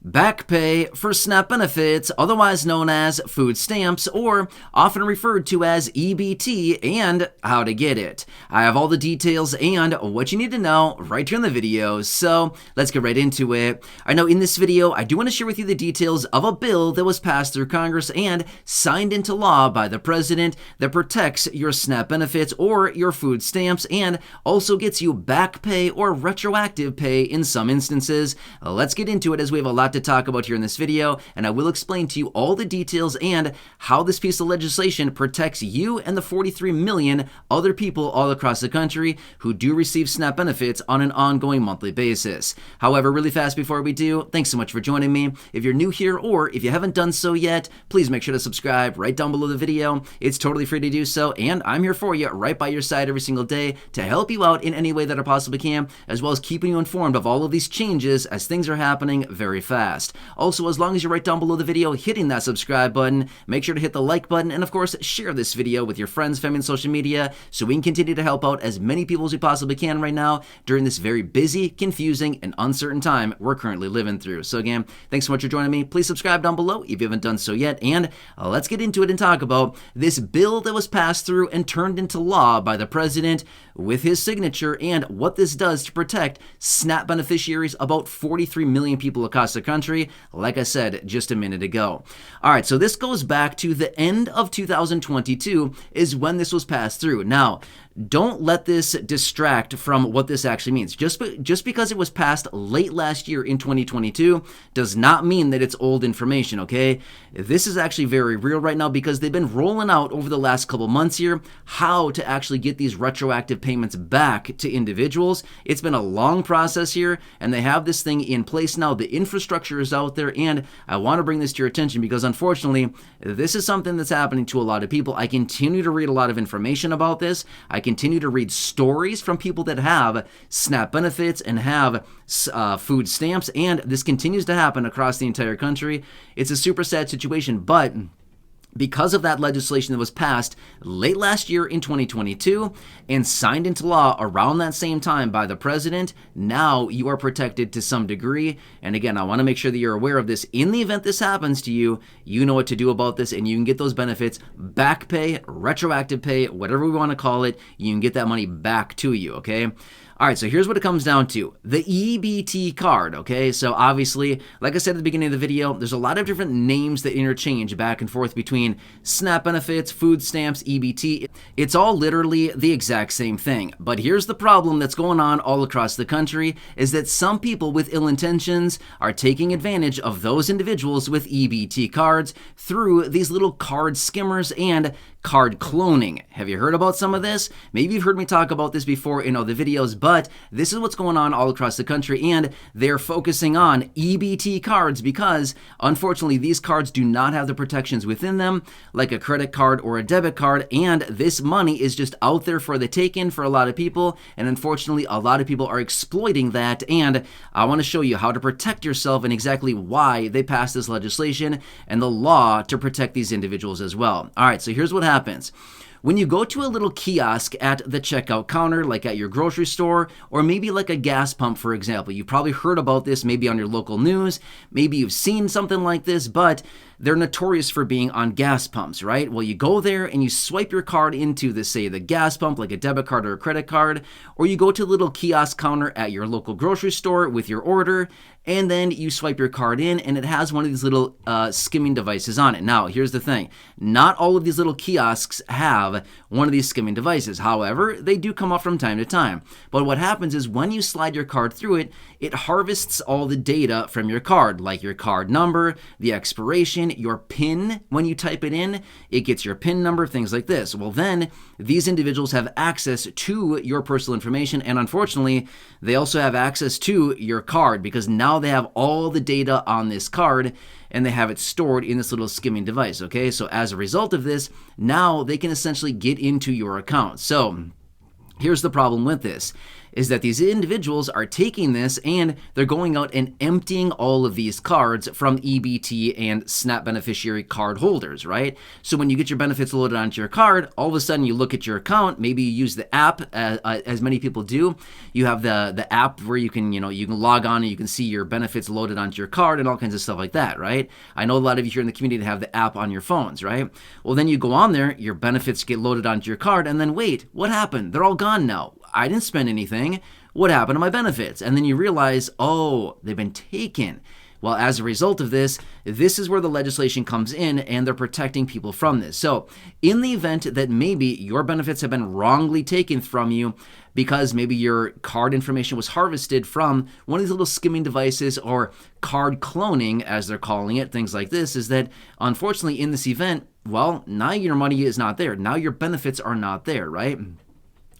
Backpay for SNAP benefits, otherwise known as food stamps or often referred to as EBT, and how to get it. I have all the details and what you need to know right here in the video, so let's get right into it. I know in this video, I do want to share with you the details of a bill that was passed through Congress and signed into law by the president that protects your SNAP benefits or your food stamps and also gets you back pay or retroactive pay in some instances. Let's get into it as we have a lot to talk about here in this video, and I will explain to you all the details and how this piece of legislation protects you and the 43 million other people all across the country who do receive SNAP benefits on an ongoing monthly basis. However, really fast before we do, thanks so much for joining me. If you're new here or if you haven't done so yet, please make sure to subscribe right down below the video. It's totally free to do so, and I'm here for you right by your side every single day to help you out in any way that I possibly can, as well as keeping you informed of all of these changes as things are happening very fast. Also, as long as you're right down below the video hitting that subscribe button, make sure to hit the like button and of course share this video with your friends, family, and social media so we can continue to help out as many people as we possibly can right now during this very busy, confusing, and uncertain time we're currently living through. So again, thanks so much for joining me. Please subscribe down below if you haven't done so yet, and let's get into it and talk about this bill that was passed through and turned into law by the president with his signature and what this does to protect SNAP beneficiaries, about 43 million people across the country, like I said just a minute ago. All right, so this goes back to the end of 2022 is when this was passed through. Now, don't let this distract from what this actually means. Just because it was passed late last year in 2022 does not mean that it's old information, okay? This is actually very real right now because they've been rolling out over the last couple months here how to actually get these retroactive payments back to individuals. It's been a long process here, and they have this thing in place now. The infrastructure is out there, and I want to bring this to your attention because unfortunately, this is something that's happening to a lot of people. I continue to read a lot of information about this. I continue to read stories from people that have SNAP benefits and have food stamps, and this continues to happen across the entire country. It's a super sad situation, but because of that legislation that was passed late last year in 2022 and signed into law around that same time by the president, now you are protected to some degree. And again, I want to make sure that you're aware of this. In the event this happens to you, you know what to do about this, and you can get those benefits, back pay, retroactive pay, whatever we want to call it, you can get that money back to you, okay? All right, so here's what it comes down to. The EBT card, okay? So obviously, like I said at the beginning of the video, there's a lot of different names that interchange back and forth between SNAP benefits, food stamps, EBT. It's all literally the exact same thing. But here's the problem that's going on all across the country is that some people with ill intentions are taking advantage of those individuals with EBT cards through these little card skimmers and card cloning. Have you heard about some of this? Maybe you've heard me talk about this before in other videos, but this is what's going on all across the country, and they're focusing on EBT cards because, unfortunately, these cards do not have the protections within them like a credit card or a debit card, and this money is just out there for the taking for a lot of people, and unfortunately, a lot of people are exploiting that, and I want to show you how to protect yourself and exactly why they passed this legislation and the law to protect these individuals as well. All right, so here's what happens. When you go to a little kiosk at the checkout counter, like at your grocery store, or maybe like a gas pump, for example, you've probably heard about this maybe on your local news, maybe you've seen something like this, but they're notorious for being on gas pumps, right? Well, you go there and you swipe your card into the gas pump, like a debit card or a credit card, or you go to a little kiosk counter at your local grocery store with your order, and then you swipe your card in, and it has one of these little skimming devices on it. Now, here's the thing. Not all of these little kiosks have one of these skimming devices. However, they do come up from time to time. But what happens is when you slide your card through it, it harvests all the data from your card, like your card number, the expiration, your PIN. When you type it in, it gets your PIN number, things like this. Well, then these individuals have access to your personal information, and unfortunately, they also have access to your card because now they have all the data on this card and they have it stored in this little skimming device, okay? So as a result of this, now they can essentially get into your account. So here's the problem with this. is that these individuals are taking this and they're going out and emptying all of these cards from EBT and SNAP beneficiary card holders, right? So when you get your benefits loaded onto your card, all of a sudden you look at your account, maybe you use the app, as many people do. You have the app where you can log on and you can see your benefits loaded onto your card and all kinds of stuff like that, right? I know a lot of you here in the community have the app on your phones, right? Well, then you go on there, your benefits get loaded onto your card, and then wait, what happened? They're all gone now. I didn't spend anything. What happened to my benefits? And then you realize, oh, they've been taken. Well, as a result of this is where the legislation comes in, and they're protecting people from this. So in the event that maybe your benefits have been wrongly taken from you because maybe your card information was harvested from one of these little skimming devices or card cloning, as they're calling it, things like this, is that unfortunately in this event, well, now your money is not there. Now your benefits are not there, right?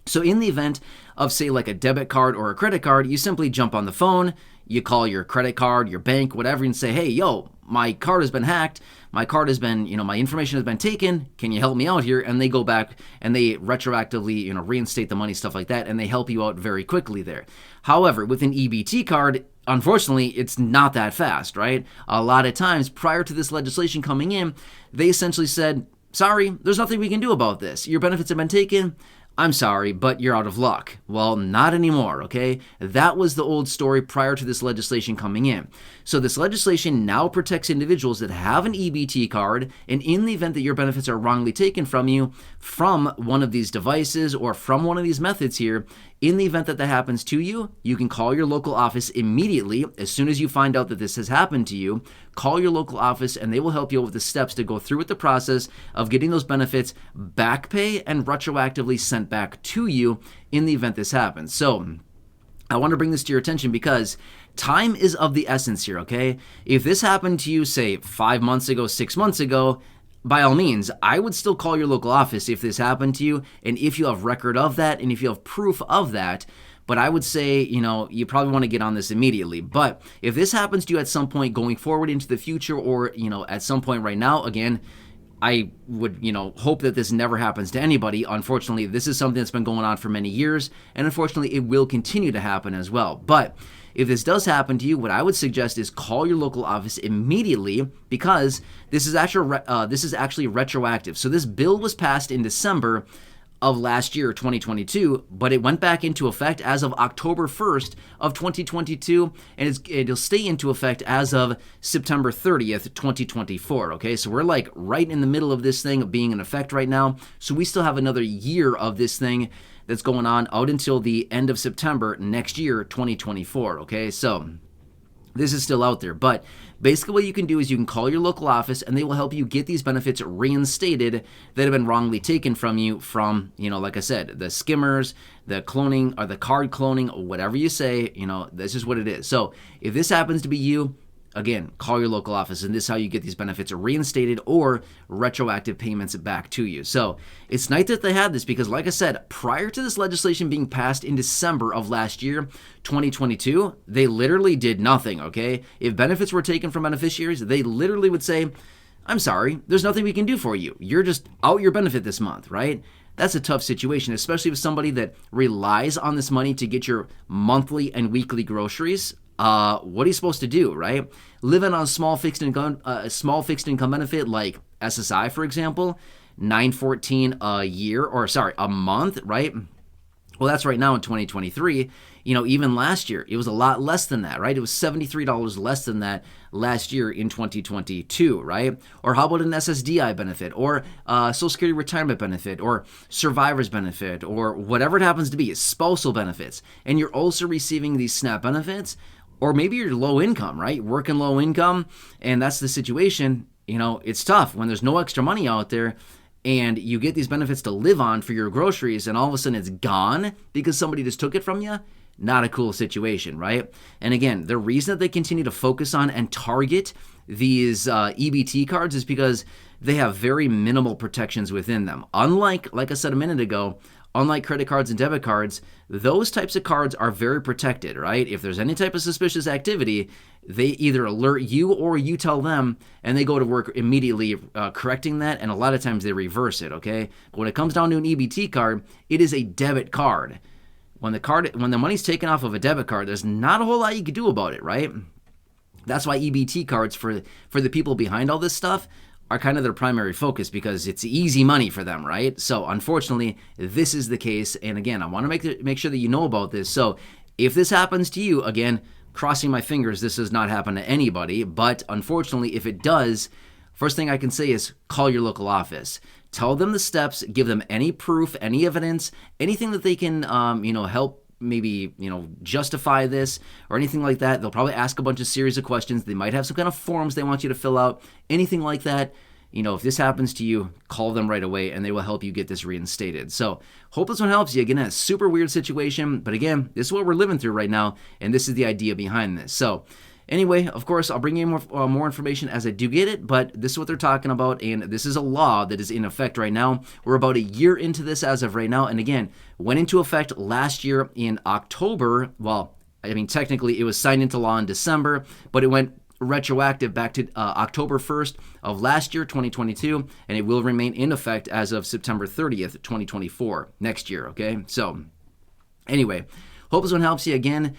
So in the event of, say, like a debit card or a credit card, you simply jump on the phone, you call your credit card, your bank, whatever, and say, hey, yo, my card has been hacked. My card has been, my information has been taken. Can you help me out here? And they go back and they retroactively, reinstate the money, stuff like that, and they help you out very quickly there. However, with an EBT card, unfortunately, it's not that fast, right? A lot of times prior to this legislation coming in, they essentially said, sorry, there's nothing we can do about this. Your benefits have been taken. I'm sorry, but you're out of luck. Well, not anymore, okay? That was the old story prior to this legislation coming in. So this legislation now protects individuals that have an EBT card, and in the event that your benefits are wrongly taken from you from one of these devices or from one of these methods here, in the event that that happens to you, you can call your local office immediately. As soon as you find out that this has happened to you, call your local office and they will help you with the steps to go through with the process of getting those benefits back pay and retroactively sent back to you in the event this happens. So I want to bring this to your attention because time is of the essence here, okay? If this happened to you, say, 5 months ago, 6 months ago, by all means, I would still call your local office if this happened to you, and if you have record of that, and if you have proof of that. But I would say, you probably want to get on this immediately. But if this happens to you at some point going forward into the future, or, at some point right now, again, I would, hope that this never happens to anybody. Unfortunately, this is something that's been going on for many years, and unfortunately, it will continue to happen as well. But if this does happen to you, what I would suggest is call your local office immediately, because this is actually retroactive. So this bill was passed in December of last year, 2022, but it went back into effect as of October 1st of 2022, and it'll stay into effect as of September 30th, 2024, okay? So we're like right in the middle of this thing being in effect right now, so we still have another year of this thing that's going on out until the end of September next year, 2024, okay? So this is still out there, but basically what you can do is you can call your local office and they will help you get these benefits reinstated that have been wrongly taken from you from, like I said, the skimmers, the cloning, or the card cloning, whatever you say, this is what it is. So if this happens to be you, again, call your local office, and this is how you get these benefits reinstated or retroactive payments back to you. So it's nice that they had this because, like I said, prior to this legislation being passed in December of last year, 2022, they literally did nothing, okay? If benefits were taken from beneficiaries, they literally would say, I'm sorry, there's nothing we can do for you. You're just out your benefit this month, right? That's a tough situation, especially with somebody that relies on this money to get your monthly and weekly groceries. What are you supposed to do, right? Living on a small fixed income benefit like SSI, for example, $914 a month, right? Well, that's right now in 2023. Even last year, it was a lot less than that, right? It was $73 less than that last year in 2022, right? Or how about an SSDI benefit, or Social Security retirement benefit, or survivor's benefit, or whatever it happens to be, spousal benefits, and you're also receiving these SNAP benefits. Or maybe you're low income, right? Working low income, and that's the situation. It's tough when there's no extra money out there and you get these benefits to live on for your groceries, and all of a sudden it's gone because somebody just took it from you. Not a cool situation, right? And again, the reason that they continue to focus on and target these EBT cards is because they have very minimal protections within them. Unlike, like I said a minute ago, unlike credit cards and debit cards, those types of cards are very protected, right? If there's any type of suspicious activity, they either alert you or you tell them, and they go to work immediately correcting that, and a lot of times they reverse it, okay? But when it comes down to an EBT card, it is a debit card. when the money's taken off of a debit card, there's not a whole lot you can do about it, right? That's why EBT cards for the people behind all this stuff are kind of their primary focus, because it's easy money for them, right? So unfortunately, this is the case. And again, I want to make sure that you know about this. So if this happens to you, again, crossing my fingers, this does not happen to anybody. But unfortunately, if it does, first thing I can say is call your local office. Tell them the steps, give them any proof, any evidence, anything that they can, help maybe, justify this or anything like that. They'll probably ask a bunch of series of questions. They might have some kind of forms they want you to fill out, anything like that. If this happens to you, call them right away and they will help you get this reinstated. So hope this one helps you. Again, a super weird situation, but again, this is what we're living through right now, and this is the idea behind this. So anyway, of course, I'll bring you more information as I do get it, but this is what they're talking about, and this is a law that is in effect right now. We're about a year into this as of right now, and again, went into effect last year in October. Well, I mean, technically it was signed into law in December, but it went retroactive back to October 1st of last year, 2022, and it will remain in effect as of September 30th, 2024, next year, okay? So anyway, hope this one helps you. Again,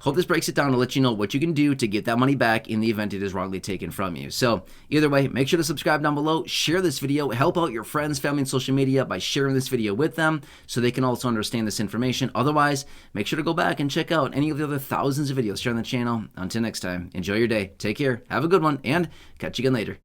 hope this breaks it down to let you know what you can do to get that money back in the event it is wrongly taken from you. So either way, make sure to subscribe down below, share this video, help out your friends, family, and social media by sharing this video with them so they can also understand this information. Otherwise, make sure to go back and check out any of the other thousands of videos shared on the channel. Until next time, enjoy your day, take care, have a good one, and catch you again later.